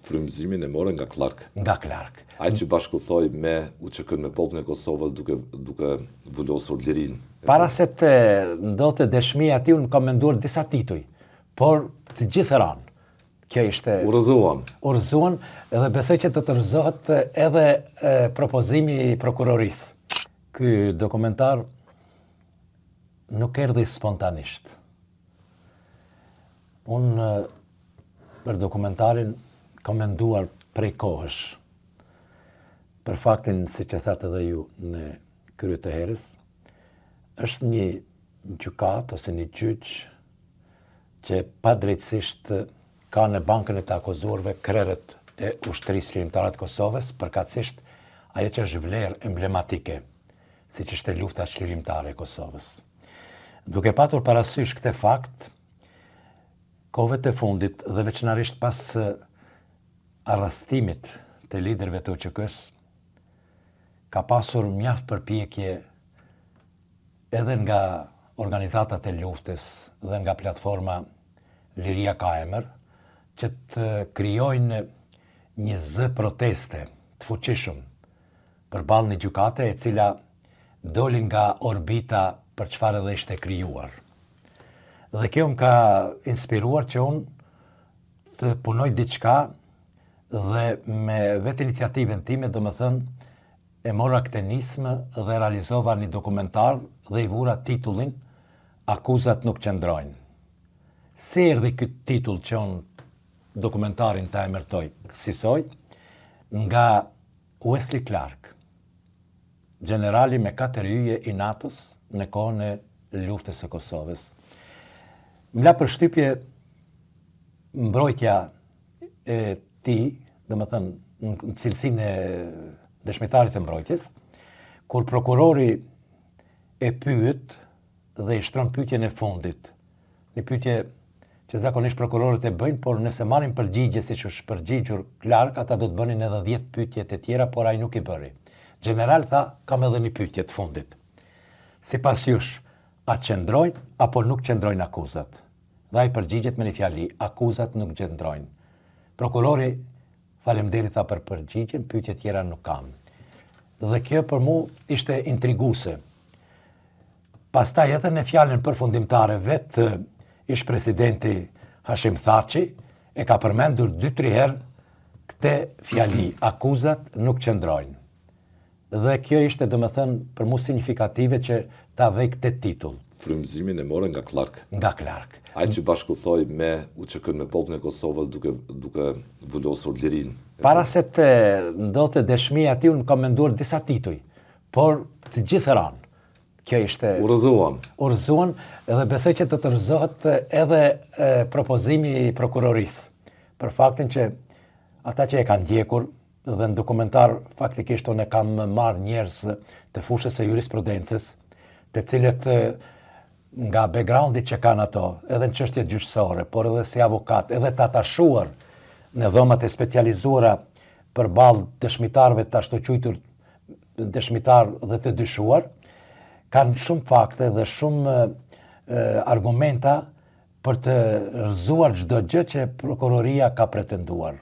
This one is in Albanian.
Frymëzimin e morën nga Clark. Nga Clark. Ai që bashkëtoi me UÇK-n me popullin e Kosovës duke vullosur lirinë. Para se të ndodhte dëshmia e tij, unë kam menduar disa tituj, por të gjithë ranë. Kjo ishte... Urrëzuan, edhe besoj që të rrëzohet edhe propozimi i prokurorisë. Ky dokumentar nuk erdhi spontanisht. Unë për dokumentarin kam menduar prej kohësh. Për faktin, si që thatë edhe ju në krye të herës, është një gjykat ose një gjyq që pa drejtësisht ka në bankën e të akuzuarve krerët e ushtrisë çlirimtare të Kosovës, përkatësisht ajo që është vlerë emblematike, siç ishte lufta çlirimtare e Kosovës. Duke patur parasysh këtë fakt, kohëve të fundit dhe veçanërisht pas arrestimit të liderëve të UÇK-s, ka pasur mjaft përpjekje edhe nga organizatat e luftës dhe nga platforma Liria ka emër, që të krijojnë një zë proteste të fuqishëm përballë një gjykate e cila doli nga orbita për çfarë edhe ishte krijuar. Dhe kjo më ka inspiruar që unë të punoj diçka dhe me vetë iniciativën time, domethënë, e mora këtë nismë dhe realizova një dokumentar dhe i vura titullin Akuzat nuk qëndrojnë. Si erdhi ky titull që unë dokumentarin ta emërtoj kësaj? Nga Wesley Clark, generali me 4 yje i NATO-s në kohën e luftës së Kosovës. Më la përshtypje mbrojtja e tij, domethënë në cilësinë e dëshmitarit të mbrojtjes, kur prokurori e pyet dhe i shtron pyetjen e fundit. Një pyetje që zakonisht prokurorët e bëjnë, por nëse marrin përgjigje siç është përgjigjur Clark, ata do të bënin edhe 10 pyetje të tjera, por ai nuk i bëri. General tha, kam edhe një pyetje të fundit. Sipas jush, a qëndrojnë apo nuk qëndrojnë akuzat? Dhe ai përgjigjet me një fjali, akuzat nuk qëndrojnë. Prokurori, faleminderit tha për përgjigjen, pyetje tjera nuk kam. Dhe kjo për mu ishte intriguese. Pastaj edhe në fjalën përfundimtare vetë ish presidenti Hashim Thaçi e ka përmendur 2-3 herë këtë fjali, akuzat nuk qëndrojnë. Dhe kjo ishte domethënë për mua signifikative që ta vej këtë titull. Frymëzimin e morën nga Clark. Nga Clark. Ai që bashkëtoi me UÇK-n me popullin e Kosovës duke vullosur lirinë. Para se të ndodhte dëshmia e tij, unë kam menduar disa tituj, por të gjithë ranë. Kjo ishte... Urrëzuan, edhe besoj që të rrëzohet edhe propozimi i prokurorisë. Për faktin që ata që e kanë ndjekur, dhe në dokumentar faktikisht unë e kam marrë njerëz të fushës së jurisprudencës, të cilët nga backgroundi që kanë ato, edhe në çështje gjyqësore, por edhe si avokat, edhe të atashuar në dhomat e specializuara përballë dëshmitarëve të ashtu quajtur dëshmitar dhe të dyshuar, kanë shumë fakte dhe shumë argumenta për të rrëzuar çdo gjë që prokuroria ka pretenduar.